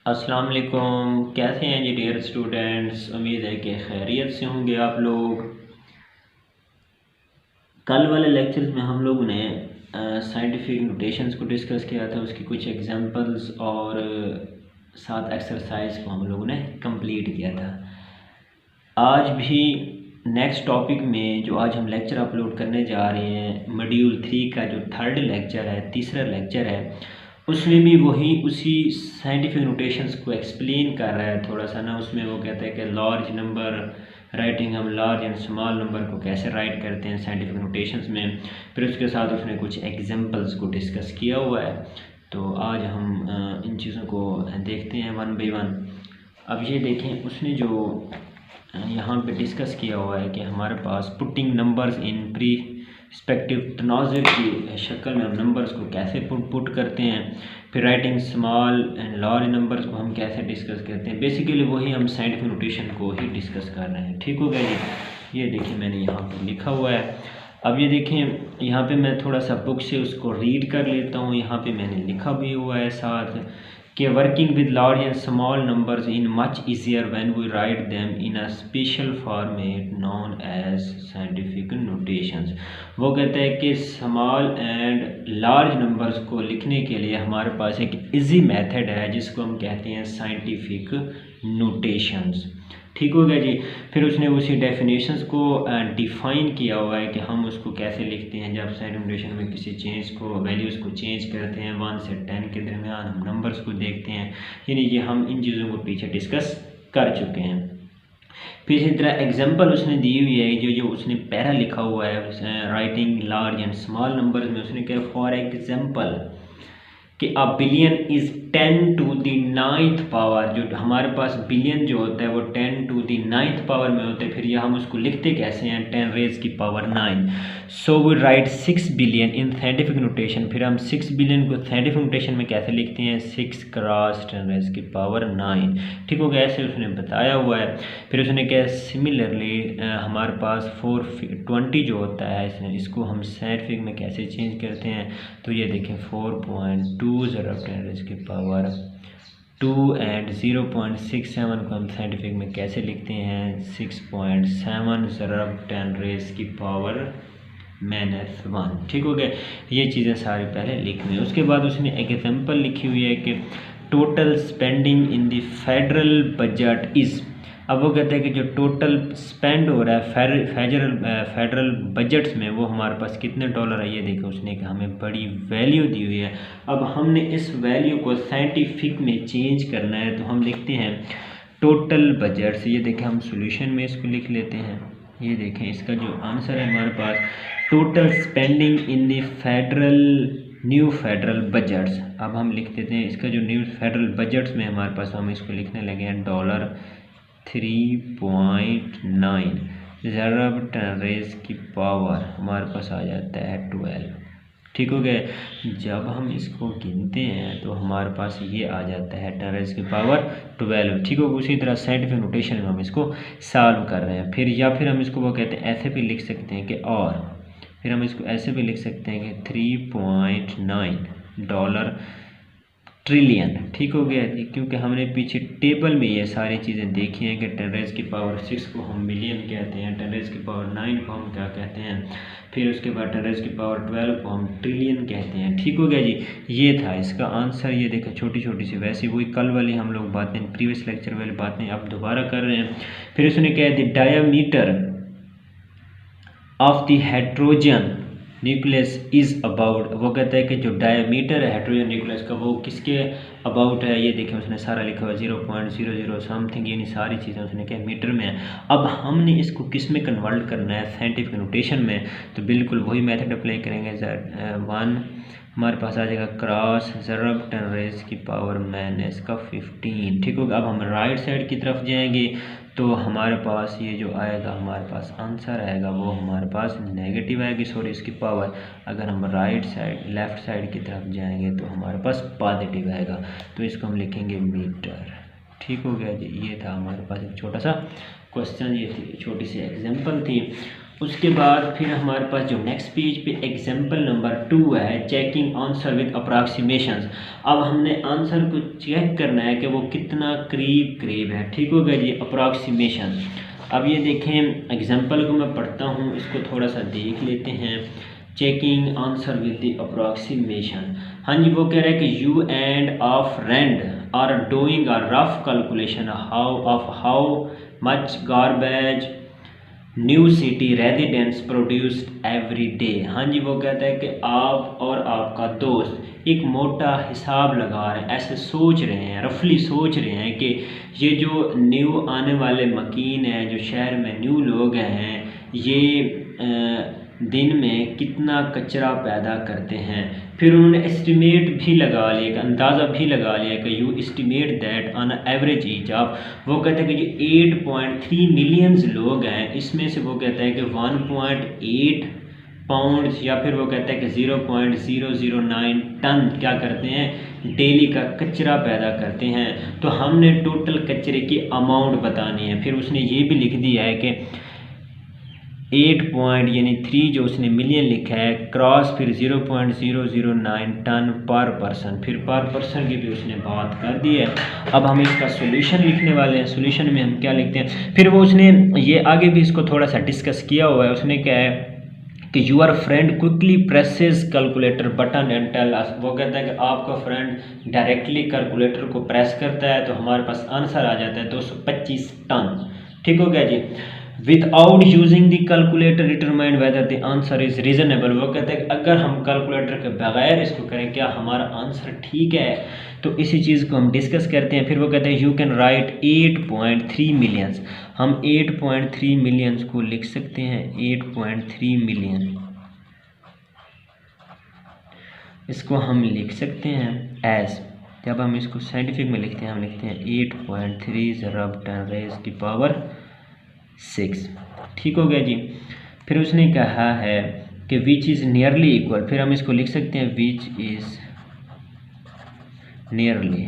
अस्सलाम वालेकुम। कैसे हैं जी डियर स्टूडेंट्स? उम्मीद है कि खैरियत से होंगे आप लोग। कल वाले लेक्चर्स में हम लोगों ने साइंटिफिक नोटेशंस को डिस्कस किया था, उसकी कुछ एग्जांपल्स और साथ एक्सरसाइज को हम लोगों ने कंप्लीट किया था। आज भी नेक्स्ट टॉपिक में जो आज हम लेक्चर अपलोड करने जा रहे हैं, मॉड्यूल 3 का जो थर्ड लेक्चर है, तीसरा लेक्चर है, उसमें भी वही उसी साइंटिफिक नोटेशंस को एक्सप्लेन कर रहा है थोड़ा सा ना। उसमें वो कहता है कि लार्ज नंबर राइटिंग, हम लार्ज एंड स्मॉल नंबर को कैसे राइट करते हैं साइंटिफिक नोटेशंस में। फिर उसके साथ उसने कुछ एग्जांपल्स को डिस्कस किया हुआ है। तो आज हम इन चीज़ों को देखते हैं वन बाई वन। अब ये देखें, उसने जो यहाँ पे डिस्कस किया हुआ है कि हमारे पास putting numbers in pre respective तनाज़ुर की शक्ल में हम नंबर्स को कैसे पुट करते हैं। फिर writing small and large numbers को हम कैसे डिस्कस करते हैं। बेसिकली वही हम साइंटिफिक नोटेशन को ही डिस्कस कर रहे हैं। ठीक हो गया जी। ये देखिए मैंने यहाँ पर लिखा हुआ है। अब ये देखें, यहाँ पे मैं थोड़ा सा बुक से उसको रीड कर लेता हूँ। यहाँ पे मैंने लिखा भी हुआ है साथ कि working with large and small numbers in much easier when we write them in a special format known as scientific notations. वो कहते हैं कि स्मॉल एंड लार्ज नंबर्स को लिखने के लिए हमारे पास एक इजी मेथड है जिसको हम कहते हैं साइंटिफिक नोटेशंस। ठीक हो गया जी। फिर उसने उसी डेफिनेशंस को डिफ़ाइन किया हुआ है कि हम उसको कैसे लिखते हैं। जब साइंटिफिक नोटेशन में किसी चेंज को, वैल्यूज़ को चेंज करते हैं 1 से 10 के दरमियान हम नंबर्स को देखते हैं। यानी कि हम इन चीज़ों को पीछे डिस्कस कर चुके हैं। फिर इसी तरह एग्जांपल उसने दी हुई है, जो उसने पैरा लिखा हुआ है writing large and small numbers में। उसने कहा फॉर एग्जांपल कि a billion is 10 to the 9th power. जो हमारे पास बिलियन जो होता है वो 10 टू द 9th पावर में होता है। फिर यह हम उसको लिखते कैसे हैं, 10 रेज की power 9। So we write 6 billion in scientific notation. फिर हम 6 बिलियन को साइंटिफिक नोटेशन में कैसे लिखते हैं, 6 क्रॉस 10 रेज की पावर 9। ठीक हो गया, ऐसे उसने बताया हुआ है। फिर उसने कहा सिमिलरली हमारे पास 420 जो होता है, इसको हम साइंटिफिक में कैसे चेंज करते हैं। तो ये देखें 4.2 ज़रब 10 रेज़ की पावर 2 एंड 0.67 को हम साइंटिफिक में कैसे लिखते हैं, 6.7 ज़रब 10 रेज़ की पावर -1। ठीक हो गया, ये चीज़ें सारी पहले लिखनी है। उसके बाद उसने एक एग्जांपल लिखी हुई है कि total spending in the federal budget is. अब वो कहते हैं कि जो टोटल स्पेंड हो रहा है फेडरल बजट्स में वो हमारे पास कितने डॉलर है। ये देखो उसने कि हमें बड़ी वैल्यू दी हुई है। अब हमने इस वैल्यू को साइंटिफिक में चेंज करना है, तो हम लिखते हैं टोटल बजट्स। ये देखें हम सॉल्यूशन में इसको लिख लेते हैं। ये देखें इसका जो आंसर है हमारे पास total spending in the new federal budgets. अब हम लिख देते हैं इसका जो न्यू फेडरल बजट्स में हमारे पास, हम इसको लिखने लगे हैं $3.9 ज़रब 10 रेज़ की पावर हमारे पास आ जाता है 12। ठीक हो गया। जब हम इसको गिनते हैं तो हमारे पास ये आ जाता है 10 रेज़ की पावर 12। ठीक हो, उसी तरह साइंटिफिक नोटेशन में हम इसको सॉल्व कर रहे हैं। फिर हम इसको वो कहते हैं, ऐसे भी लिख सकते हैं कि, और फिर हम इसको ऐसे भी लिख सकते हैं कि $3.9 ट्रिलियन। ठीक हो गया, क्योंकि हमने पीछे टेबल में ये सारी चीज़ें देखी हैं कि 10 रेज़ की पावर 6 को हम मिलियन कहते हैं, 10 रेज़ की पावर 9 को हम क्या कहते हैं, फिर उसके बाद 10 रेज़ की पावर 12 को हम ट्रिलियन कहते हैं। ठीक हो गया जी, ये था इसका आंसर। ये देखा छोटी छोटी सी, वैसे वही कल वाली हम लोग बातें, प्रीवियस लेक्चर वाली बातें अब दोबारा कर रहे हैं। फिर उसने कहा the diameter of the hydrogen nucleus is about. वो कहता है कि जो डायमीटर है हाइड्रोजन न्यूक्लियस का वो किसके अबाउट है। ये देखें उसने सारा लिखा हुआ 0.00 समथिंग, यानी सारी चीज़ें उसने क्या मीटर में है। अब हमने इसको किस में कन्वर्ट करना है, साइंटिफिक नोटेशन में। तो बिल्कुल वही मेथड अप्लाई करेंगे। Z1 हमारे पास आ जाएगा क्रॉस ज़रब 10 रेज़ की पावर -15। ठीक होगा। अब हम राइट साइड की तरफ जाएंगे तो हमारे पास ये जो आएगा, हमारे पास आंसर आएगा वो हमारे पास नेगेटिव आएगी, सॉरी इसकी पावर। अगर हम लेफ़्ट साइड की तरफ जाएंगे तो हमारे पास पॉजिटिव आएगा, तो इसको हम लिखेंगे मीटर। ठीक हो गया जी। ये था हमारे पास एक छोटा सा क्वेश्चन, ये थी छोटी सी एग्जांपल थी। उसके बाद फिर हमारे पास जो नेक्स्ट पेज पे एग्जांपल नंबर 2 है, चेकिंग आंसर विद अप्रॉक्सीमेशंस। अब हमने आंसर को चेक करना है कि वो कितना करीब करीब है। ठीक हो गया जी, अप्रॉक्सीमेशन। अब ये देखें एग्जांपल को मैं पढ़ता हूँ, इसको थोड़ा सा देख लेते हैं। Checking answer with the approximation. हाँ जी, वो कह रहा है कि you and a friend are doing a rough calculation how much garbage new city residents produced every day. हाँ जी, वो कहता है कि आप और आपका दोस्त एक मोटा हिसाब लगा रहे हैं, ऐसे सोच रहे हैं, रफली सोच रहे हैं कि ये जो न्यू आने वाले मकीन हैं, जो शहर में न्यू लोग हैं, ये दिन में कितना कचरा पैदा करते हैं। फिर उन्होंने एस्टिमेट भी लगा लिया, अंदाज़ा भी लगा लिया कि you estimate that on average each of, वो कहते हैं कि जो 8.3 मिलियंस लोग हैं, इसमें से वो कहता है कि 1.8 पाउंड्स या फिर वो कहता है कि 0.009 टन क्या करते हैं, डेली का कचरा पैदा करते हैं। तो हमने टोटल कचरे की अमाउंट बतानी है। फिर उसने ये भी लिख दिया है कि 8 पॉइंट यानी 3 जो उसने मिलियन लिखा है क्रॉस, फिर 0.009 टन पर पर्सन, फिर पर पर्सन की भी उसने बात कर दी है। अब हम इसका सोल्यूशन लिखने वाले हैं। सोल्यूशन में हम क्या लिखते हैं, फिर वो उसने ये आगे भी इसको थोड़ा सा डिस्कस किया हुआ है। उसने क्या है कि your friend quickly presses calculator button and tell us, वो कहता है कि आपका फ्रेंड डायरेक्टली कैलकुलेटर को प्रेस करता है तो हमारे पास आंसर आ जाता है 225 टन। ठीक हो गया जी। Without using the calculator determine whether the answer is reasonable, वो कहते हैं कि अगर हम कैलकुलेटर के बगैर इसको करें क्या हमारा आंसर ठीक है। तो इसी चीज़ को हम डिस्कस करते हैं। फिर वो कहते हैं यू कैन राइट 8.3 मिलियंस, हम 8.3 मिलियंस को लिख सकते हैं। 8.3 मिलियन इसको हम लिख सकते हैं एज, जब हम इसको साइंटिफिक में लिखते हैं हम लिखते हैं 8.3 ज़रब 10 रेज़ की पावर 6। ठीक हो गया जी। फिर उसने कहा है कि विच इज़ नियरली इक्वल, फिर हम इसको लिख सकते हैं विच इज़ नियरली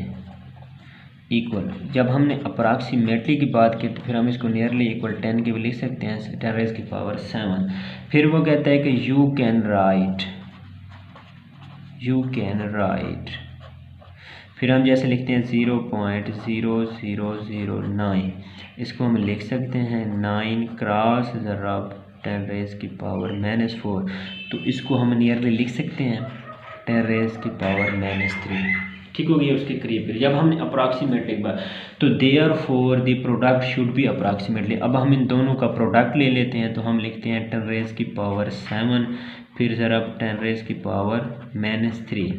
इक्वल। जब हमने अप्रॉक्सीमेटली की बात की तो फिर हम इसको नियरली इक्वल 10 के भी लिख सकते हैं, 10 रेज़ की पावर 7। फिर वो कहता है कि यू कैन राइट, फिर हम जैसे लिखते हैं 0.0009, इसको हम लिख सकते हैं 9 क्रॉस ज़रब 10 रेज़ की पावर -4। तो इसको हम नियरली लिख सकते हैं 10 रेज़ की पावर -3। ठीक हो गया उसके करीब। जब हमने अप्रॉक्सीमेटली एक बार तो there for the product should be approximately, अब हम इन दोनों का प्रोडक्ट ले लेते हैं तो हम लिखते हैं 10 रेज़ की पावर 7 फिर ज़रब 10 रेज़ की पावर -3।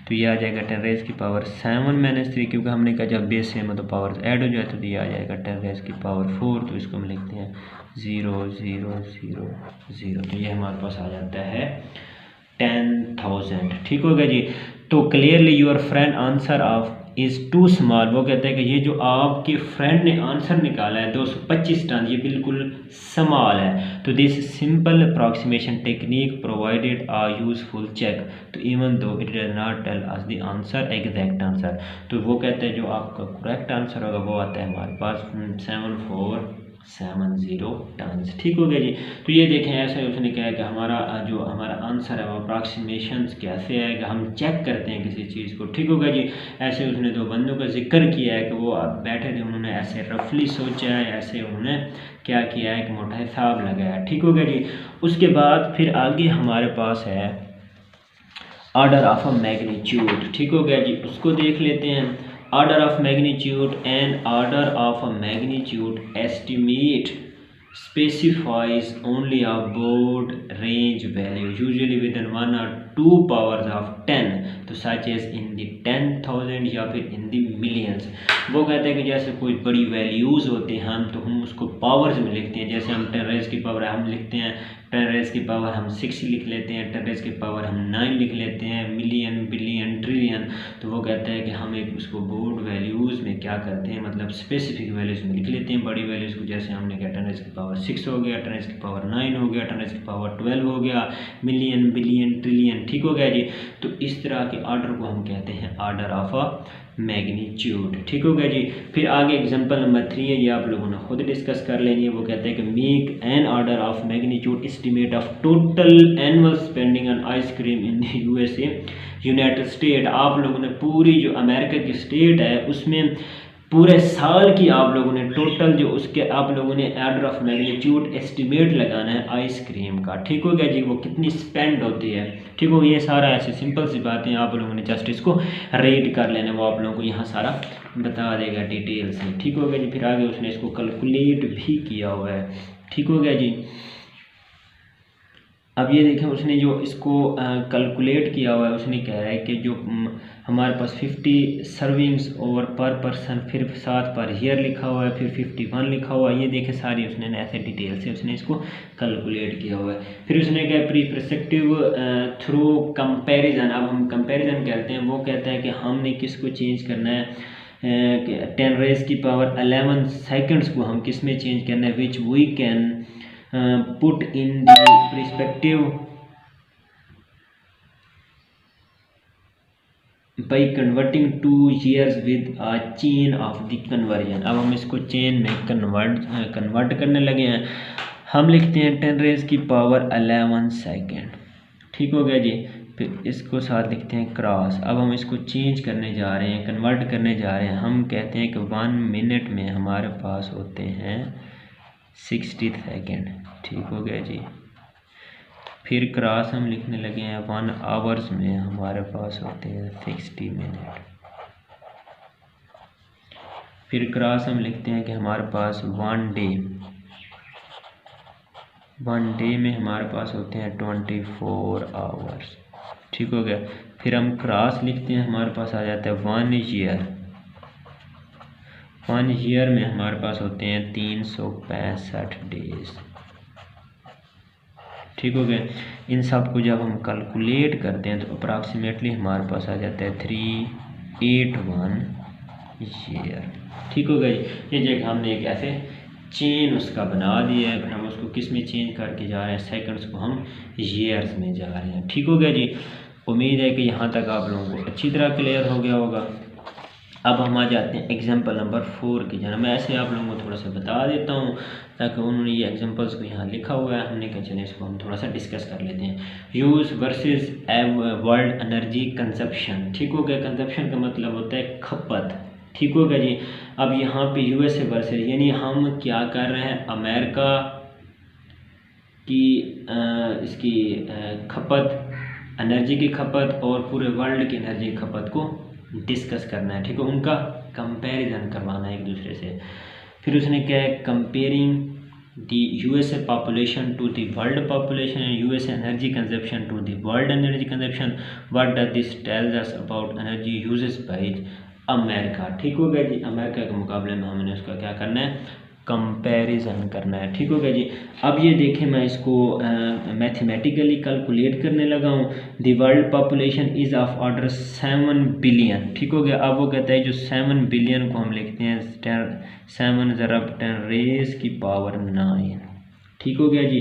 तो ये आ जाएगा 10 रेज़ की पावर 7 -3, क्योंकि हमने कहा जब बेस से मतलब पावर ऐड हो जाए तो ये आ जाएगा 10 रेज़ की पावर 4। तो इसको हम लिखते हैं 0000। तो ये हमारे पास आ जाता है 10,000। ठीक हो गया जी। तो clearly your friend answer off is too small, वो कहते हैं कि ये जो आपके फ्रेंड ने आंसर निकाला है 225 टन, ये बिल्कुल स्मॉल है। तो this simple approximation technique provided a useful check, तो even though it does not tell us the answer exact answer. तो वो कहते हैं जो आपका करेक्ट आंसर होगा वो आता है हमारे पास 7470 टन्स। ठीक हो गया जी। तो ये देखें ऐसे उसने कहा कि हमारा जो हमारा आंसर है वो अप्रॉक्सीमेशंस कैसे है कि हम चेक करते हैं किसी चीज़ को। ठीक हो गया जी। ऐसे उसने दो बंदों का जिक्र किया है कि वो बैठे थे, उन्होंने ऐसे रफली सोचा है, ऐसे उन्होंने क्या किया है, एक मोटा हिसाब लगाया। ठीक हो गया जी। उसके बाद फिर आगे हमारे पास है ऑर्डर ऑफ अ मैग्नीट्यूड। ठीक हो गया जी, उसको देख लेते हैं। Order of magnitude and order of a magnitude estimate specifies only a broad range value usually within 1 or 2 powers of 10, तो such as in the 10,000 या फिर in the millions। वो कहते हैं कि जैसे कोई बड़ी वैल्यूज़ होते हैं तो हम उसको पावर्स में लिखते हैं। जैसे हम 10 रेज़ की पावर हम लिखते हैं 10 रेज़ की पावर हम 6 लिख लेते हैं, 10 रेज़ की पावर हम 9 लिख लेते हैं, मिलियन बिलियन ट्रिलियन। तो वो कहता है कि हम एक उसको बोर्ड वैल्यूज़ में क्या करते हैं, मतलब स्पेसिफिक वैल्यूज़ में लिख लेते हैं बड़ी वैल्यूज़ को। जैसे हमने कहा 10 रेज़ की पावर 6 हो गया, 10 रेज़ की पावर 9 हो गया, 10 रेज़ की पावर 12 हो गया, मिलियन बिलियन ट्रिलियन। ठीक हो गया जी। तो इस तरह के ऑर्डर को हम कहते हैं ऑर्डर ऑफ अ मैग्नीट्यूड। ठीक हो गया जी। फिर आगे एग्जांपल नंबर 3 है, ये आप लोगों ने खुद डिस्कस कर लेनी है। वो कहते हैं कि make an order of magnitude estimate of total annual spending on ice cream in USA United state. आप लोगों ने पूरी जो अमेरिका की स्टेट है उसमें पूरे साल की आप लोगों ने टोटल जो उसके आप लोगों ने ऑर्डर ऑफ मैग्नीट्यूड एस्टिमेट लगाना है आइसक्रीम का। ठीक हो गया जी, वो कितनी स्पेंड होती है। ठीक हो, ये सारा ऐसे सिंपल सी बातें आप लोगों ने जस्ट इसको रीड कर लेना, वो आप लोगों को यहाँ सारा बता देगा डिटेल से। ठीक हो गया जी। फिर आगे उसने इसको कैलकुलेट भी किया हुआ है। ठीक हो गया जी। अब ये देखें उसने जो इसको कैलकुलेट किया हुआ है, उसने कह रहा है कि जो हमारे पास 50 सर्विंग्स और पर पर्सन, फिर साथ पर ईयर लिखा हुआ है, फिर 51 लिखा हुआ है। ये देखें सारी उसने ऐसे डिटेल से उसने इसको कैलकुलेट किया हुआ है। फिर उसने कहा प्री प्रिस्क्रिप्टिव थ्रू कंपैरिजन। अब हम कंपैरिजन कहते हैं, वो कहता है कि हमने किसको चेंज करना है, 10 रेज की पावर 11 सेकेंड्स को हम किस में चेंज करना है, which we can put in the perspective by converting 2 years with a chain of the conversion। अब हम इसको चेन में कन्वर्ट करने लगे हैं। हम लिखते हैं 10 रेज की पावर 11 सेकेंड। ठीक हो गया जी। फिर इसको साथ लिखते हैं क्रॉस। अब हम इसको चेंज करने जा रहे हैं, कन्वर्ट करने जा रहे हैं। हम कहते हैं कि 1 मिनट में हमारे पास होते हैं 60 सेकेंड। ठीक हो गया जी। फिर क्रॉस हम लिखने लगे हैं 1 आवर्स में हमारे पास होते हैं 60 मिनट। फिर क्रॉस हम लिखते हैं कि हमारे पास 1 डे में हमारे पास होते हैं 24 आवर्स। ठीक हो गया। फिर हम क्रॉस लिखते हैं, हमारे पास आ जाता है 1 ईयर। 1 ईयर में हमारे पास होते हैं 365 डेज। ठीक हो गया। इन सब को जब हम कैलकुलेट करते हैं तो अप्रॉक्सीमेटली हमारे पास आ जाता है 381 ईयर। ठीक हो गया जी। ये जगह हमने एक ऐसे चेन उसका बना दिया है। हम उसको किस में चेंज करके जा रहे हैं, सेकंड्स को हम ईयर्स में जा रहे हैं। ठीक हो गया जी। उम्मीद है कि यहाँ तक आप लोगों को अच्छी तरह क्लियर हो गया होगा। अब हम आ जाते हैं एग्जाम्पल नंबर 4 की जाना। मैं ऐसे आप लोगों को थोड़ा सा बता देता हूँ ताकि उन्होंने ये एग्जाम्पल्स को यहाँ लिखा हुआ है, हमने कहा चले इसको हम थोड़ा सा डिस्कस कर लेते हैं। Use versus world energy consumption. ठीक हो गया। कंजप्शन का मतलब होता है खपत। ठीक हो गया जी। अब यहाँ पे यूएसए वर्सेस यानी हम क्या कर रहे हैं, अमेरिका की इसकी खपत, एनर्जी की खपत और पूरे वर्ल्ड की एनर्जी की खपत को डिस्कस करना है। ठीक है, उनका कंपैरिजन करवाना है एक दूसरे से। फिर उसने क्या है, comparing the USA population to the world population and USA energy consumption to the world energy consumption. What does this tells us about energy uses by America. ठीक हो गया जी। अमेरिका के मुकाबले में हमने उसका क्या करना है, कंपैरिजन करना है। ठीक हो गया जी। अब ये देखें मैं इसको मैथमेटिकली कैलकुलेट करने लगा हूँ। The world population is of order 7 billion. ठीक हो गया। अब वो कहता है जो 7 बिलियन को हम लिखते हैं 7 ज़रब 10 रेज़ की पावर 9। ठीक हो गया जी।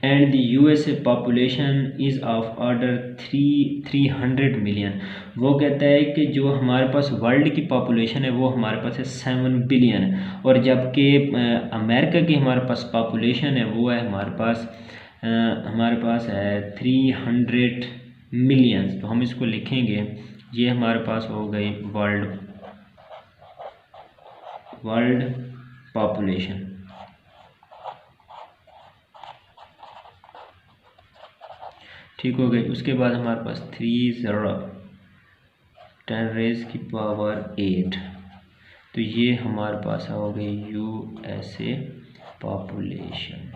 And the USA population is of order 300 million. वो कहता है कि जो हमारे पास वर्ल्ड की पॉपुलेशन है वो हमारे पास है 7 बिलियन, और जबकि अमेरिका की हमारे पास पॉपुलेशन है वो है हमारे पास है 300 मिलियंस। तो हम इसको लिखेंगे, ये हमारे पास हो गई वर्ल्ड पॉपुलेशन। ठीक हो गई। उसके बाद हमारे पास 3 ज़रब 10 रेज़ की पावर 8। तो ये हमारे पास हो गई यूएसए पॉपुलेशन।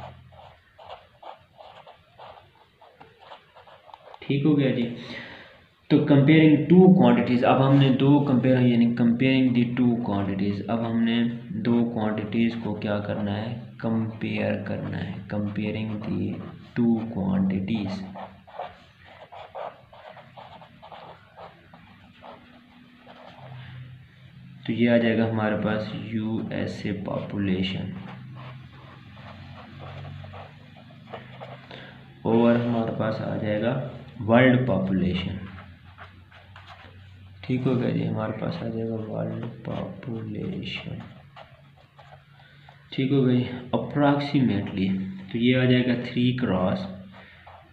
ठीक हो गया जी। तो कंपेयरिंग टू क्वांटिटीज़, अब हमने दो कंपेयर यानी कंपेयरिंग दी टू क्वांटिटीज़। अब हमने दो क्वांटिटीज़ को क्या करना है, कंपेयर करना है। Comparing the two quantities. तो ये आ जाएगा हमारे पास यूएसए पॉपुलेशन और हमारे पास आ जाएगा वर्ल्ड पॉपुलेशन। ठीक हो गया जी। हमारे पास आ जाएगा वर्ल्ड पॉपुलेशन। ठीक हो गई। अप्रॉक्सीमेटली तो ये आ जाएगा 3 क्रॉस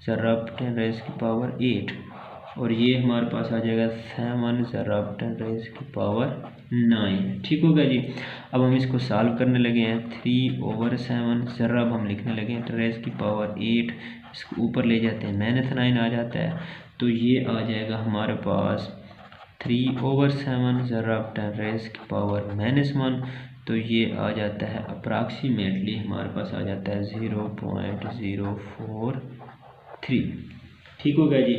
ज़रब 10⁻8 और ये हमारे पास आ जाएगा 7 ज़रब 10⁻9। ठीक हो गया जी। अब हम इसको सॉल्व करने लगे हैं। 3/7 ज़रब हम लिखने लगे हैं 10⁻8, इसको ऊपर ले जाते हैं -9 आ जाता है, तो ये आ जाएगा हमारे पास 3/7 ज़रब 10⁻⁻1, तो ये आ जाता है अप्रॉक्सीमेटली हमारे पास आ जाता है 0.043। ठीक हो गया जी।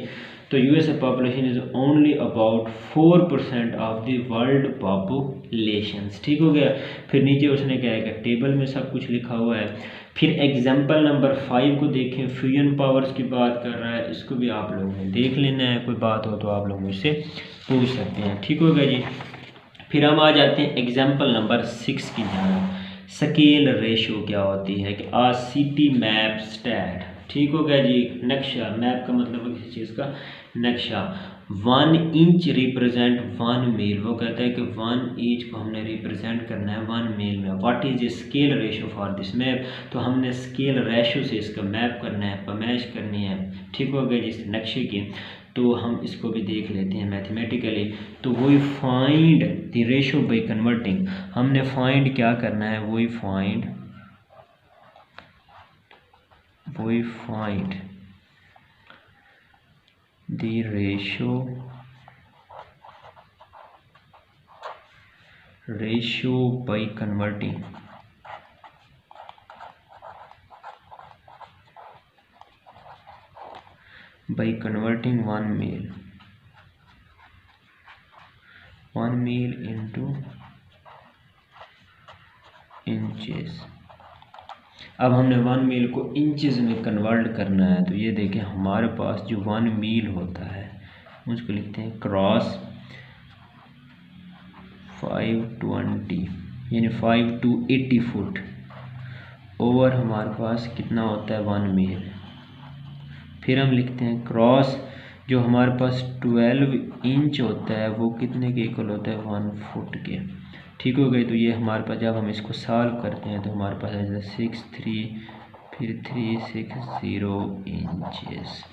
तो USA population is only about 4% of the world population. ठीक हो गया। फिर नीचे उसने क्या है कि टेबल में सब कुछ लिखा हुआ है। फिर एग्जाम्पल नंबर 5 को देखें, फ्यूजन पावर्स की बात कर रहा है, इसको भी आप लोगों ने देख लेना है, कोई बात हो तो आप लोग मुझसे पूछ सकते हैं। ठीक हो गया जी। फिर हम आ जाते हैं एग्जाम्पल नंबर 6 की जान। स्केल रेशो क्या होती है कि आ सिटी मैप स्टैट। ठीक हो गया जी। नक्शा, मैप का मतलब है किसी चीज़ का नक्शा। 1 इंच रिप्रेजेंट 1 मील। वो कहता है कि 1 इंच को हमने रिप्रेजेंट करना है 1 मील में। What is a scale ratio for this map, तो हमने स्केल रेशो से इसका मैप करना है, पमैश करनी है। ठीक हो गया जी इस नक्शे की। तो हम इसको भी देख लेते हैं मैथमेटिकली। तो वही find the ratio by converting, हमने फाइंड क्या करना है, वही find the ratio by converting one meal into inches। अब हमने 1 मील को इंचेस में कन्वर्ट करना है, तो ये देखें हमारे पास जो 1 मील होता है उसको लिखते हैं क्रॉस 520 यानी 5 to 80 फुट ओवर हमारे पास कितना होता है 1 मील। फिर हम लिखते हैं क्रॉस जो हमारे पास 12 इंच होता है वो कितने के इक्वल होता है 1 फुट के। ठीक हो गई। तो ये हमारे पास जब हम इसको सॉल्व करते हैं तो हमारे पास आ जाता है 63 फिर 360 इंचेस।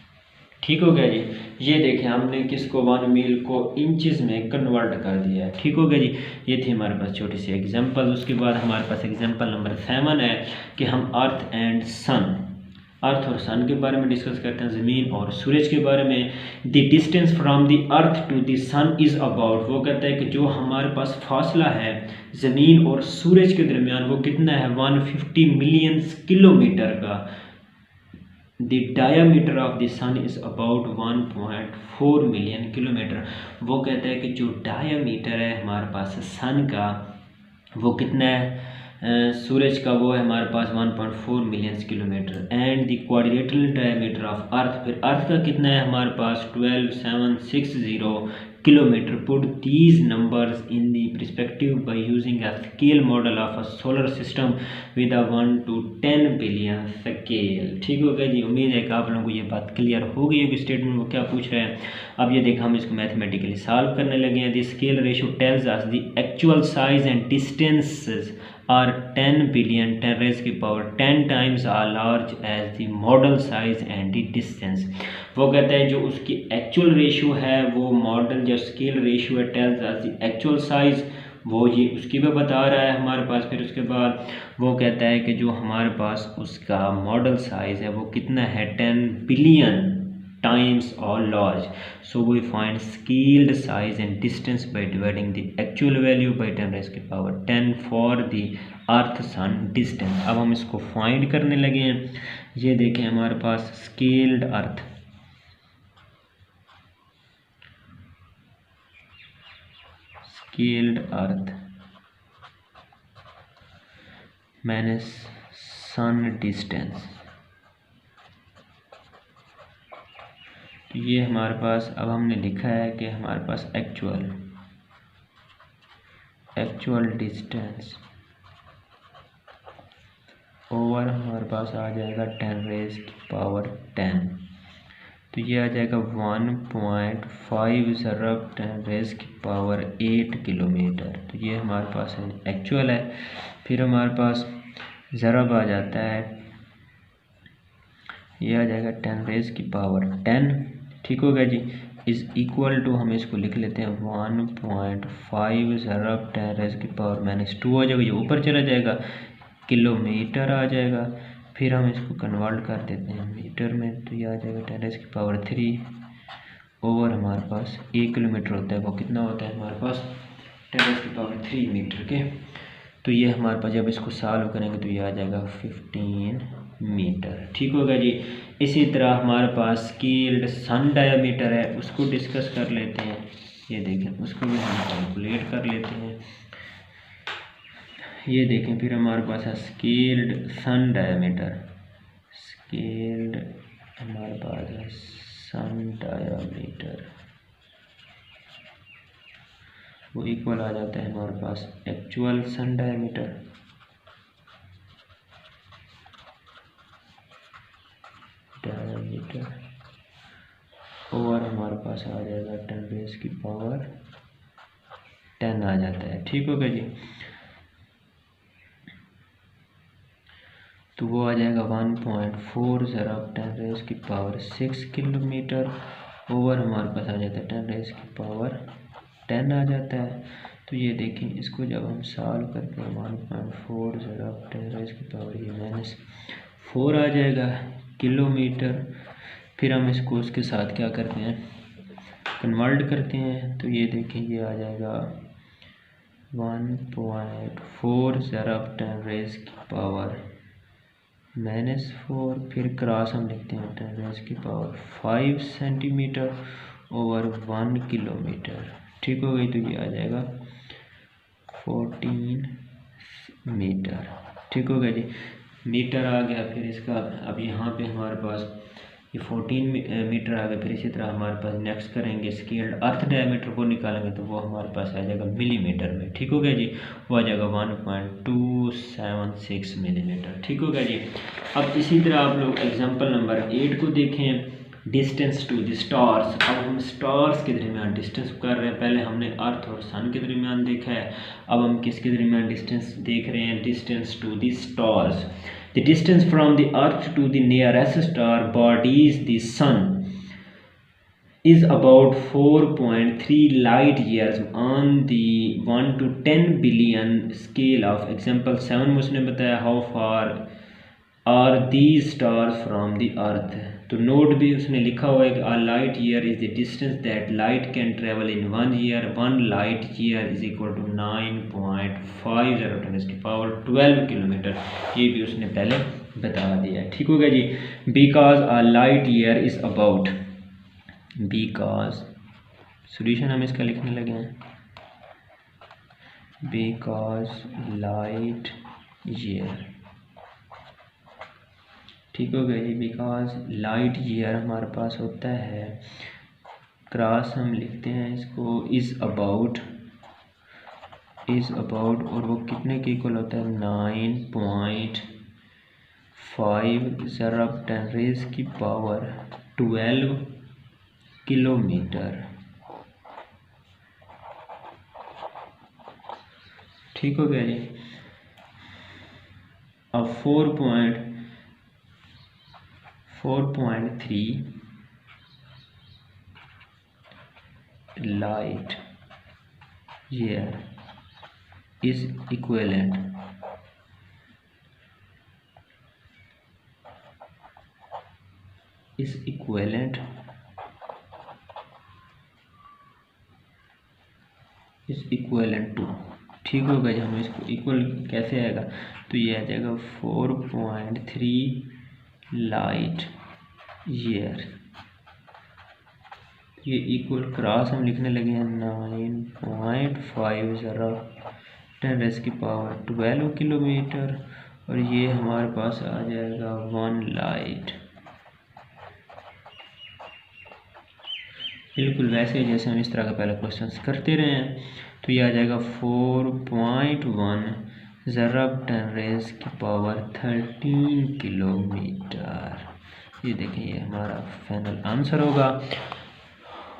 ठीक हो गया जी। ये देखें हमने किसको 1 मील को इंचेस में कन्वर्ट कर दिया है। ठीक हो गया जी। ये थी हमारे पास छोटी सी एग्जांपल। उसके बाद हमारे पास एग्जांपल नंबर 7 है कि हम अर्थ एंड सन, अर्थ और सन के बारे में डिस्कस करते हैं, ज़मीन और सूरज के बारे में। The distance from the earth to the sun is about, वो कहता है कि जो हमारे पास फासला है ज़मीन और सूरज के दरमियान वो कितना है 150 मिलियन किलोमीटर का। The diameter of the sun is about 1.4 million kilometre. वो कहता है कि जो डायामीटर है हमारे पास सन का वो कितना है सूरज का, वो है हमारे पास 1.4 million kilometre. And the quadrilateral diameter of earth, फिर अर्थ का कितना है हमारे पास 12760 kilometre. Put these numbers in the perspective by using a scale model of a solar system with a 1 to 10 billion scale. ठीक हो गया जी। उम्मीद है कि आप लोगों को ये बात क्लियर हो गई है कि स्टेटमेंट वो क्या पूछ रहे हैं। अब ये देखा हम इसको मैथमेटिकली सॉल्व करने लगे हैं। The scale ratio tells us the actual size and distances are 10 billion 10 times are large as the model size and the distance। वो कहता है जो उसकी एक्चुअल रेशियो है वो मॉडल जो स्केल रेशियो है tells us the actual size, वो ये उसकी भी बता रहा है हमारे पास। फिर उसके बाद वो कहता है कि जो हमारे पास उसका मॉडल साइज है वो कितना है 10 billion times or large, so we find scaled size and distance by dividing the actual value by 10⁻10 for the earth sun distance। अब हम इसको फाइंड करने लगे हैं। ये देखें हमारे पास स्केल्ड अर्थ मैंने सन डिस्टेंस, तो ये हमारे पास अब हमने लिखा है कि हमारे पास एक्चुअल डिस्टेंस ओवर हमारे पास आ जाएगा 10⁻10। तो ये आ जाएगा 1.5 ज़रब 10 रेज़ की पावर 8 किलोमीटर। तो ये हमारे पास एक्चुअल है। फिर हमारे पास ज़रब आ जाता है, ये आ जाएगा 10 रेज़ की पावर 10। ठीक हो गया जी। इज़ इक्वल टू, हम इसको लिख लेते हैं 1.5 ज़रब 10 रेज़ की पावर -2 हो जाएगा, ये ऊपर चला जाएगा, किलोमीटर आ जाएगा। फिर हम इसको कन्वर्ट कर देते हैं मीटर में, तो ये आ जाएगा 10 रेज़ की पावर 3 ओवर हमारे पास 1 किलोमीटर होता है, वो कितना होता है हमारे पास 10 रेज़ की पावर 3 मीटर के। तो ये हमारे पास जब इसको सॉल्व करेंगे तो ये आ जाएगा 15 मीटर। ठीक होगा जी। इसी तरह हमारे पास स्केल्ड सन डायामीटर है, उसको डिस्कस कर लेते हैं। ये देखें, उसको भी हम कैलकुलेट कर लेते हैं। ये देखें, फिर हमारे पास है स्केल्ड सन डायामीटर। स्केल्ड हमारे पास है सन डायामीटर, वो इक्वल आ जाता है हमारे पास एक्चुअल सन डायामीटर। और हमारे पास आ जाएगा 10 रेज़ की पावर 10 आ जाता है। ठीक हो गया जी। तो वो आ जाएगा 1.4 ज़रब 10 रेज़ की पावर 6 किलोमीटर ओवर हमारे पास आ जाता है 10 रेज़ की पावर 10 आ जाता है। तो ये देखें, इसको जब हम सॉल्व करते हैं 1.4 ज़रब 10 रेज़ की पावर ये -4 आ जाएगा किलोमीटर। फिर हम इसको उसके साथ क्या करते हैं, कन्वर्ट करते हैं। तो ये देखें, ये आ जाएगा 1.4 ज़रब 10 रेज़ की पावर -4, फिर क्रॉस हम लिखते हैं 10 रेज़ की पावर 5 सेंटीमीटर ओवर 1 किलोमीटर। ठीक हो गई। तो ये आ जाएगा 14 मीटर। ठीक हो गया जी। मीटर आ गया। फिर इसका अब यहाँ पे हमारे पास ये 14 मीटर आ गया। फिर इसी तरह हमारे पास नेक्स्ट करेंगे स्केल्ड अर्थ डायमीटर को निकालेंगे, तो वो हमारे पास आ जाएगा मिलीमीटर में। ठीक हो गया जी। वो आ जाएगा 1.276 मिलीमीटर। ठीक हो गया जी। अब इसी तरह आप लोग एग्जाम्पल नंबर 8 को देखें, डिस्टेंस टू द स्टार्स। अब हम स्टार्स के दरमियान डिस्टेंस कर रहे हैं। पहले हमने अर्थ और सन के दरमियान देखा है, अब हम किसके दरमियान डिस्टेंस देख रहे हैं, distance to the stars. The distance from the earth to the nearest star bodies, the sun, is about 4.3 light years on the 1 to 10 billion scale of example 7 में उसने बताया how far are these stars from the earth। तो note भी उसने लिखा हुआ है कि a light year is the distance that light can travel in 1 year। 1 light year is equal to 9.50 10 की पावर 12 किलोमीटर। ये भी उसने पहले बता दिया। ठीक हो गया जी। Because a light year is about, because solution हम इसका लिखने लगे हैं, बिकॉज लाइट ईयर। ठीक हो गया जी। बिकॉज लाइट ईयर हमारे पास होता है, क्रॉस हम लिखते हैं इसको इज़ अबाउट, और वो कितने के इक्वल होता है 9.5 ज़रब 10 रेज़ की पावर 12 किलोमीटर। ठीक हो गया जी। अब 4.3 light year is equivalent to. ठीक होगा जब हम इसको इक्वल कैसे आएगा, तो ये आ जाएगा 4.3 लाइट ईयर। ये इक्वल क्रॉस हम लिखने लगे हैं 9.5 ज़रब 10 रेज़ की पावर 12 किलोमीटर, और ये हमारे पास आ जाएगा 1 लाइट। बिल्कुल वैसे जैसे हम इस तरह का पहले क्वेश्चंस करते रहे हैं। तो ये आ जाएगा 4.1 ज़रब 10 रेज़ की पावर 13 किलोमीटर। ये देखें, ये हमारा फाइनल आंसर होगा।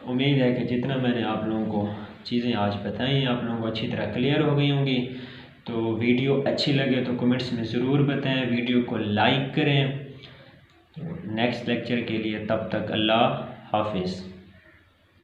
उम्मीद है कि जितना मैंने आप लोगों को चीज़ें आज बताई आप लोगों को अच्छी तरह क्लियर हो गई होंगी। तो वीडियो अच्छी लगे तो कमेंट्स में ज़रूर बताएं, वीडियो को लाइक करें। नेक्स्ट लेक्चर के लिए तब तक अल्लाह हाफिज़।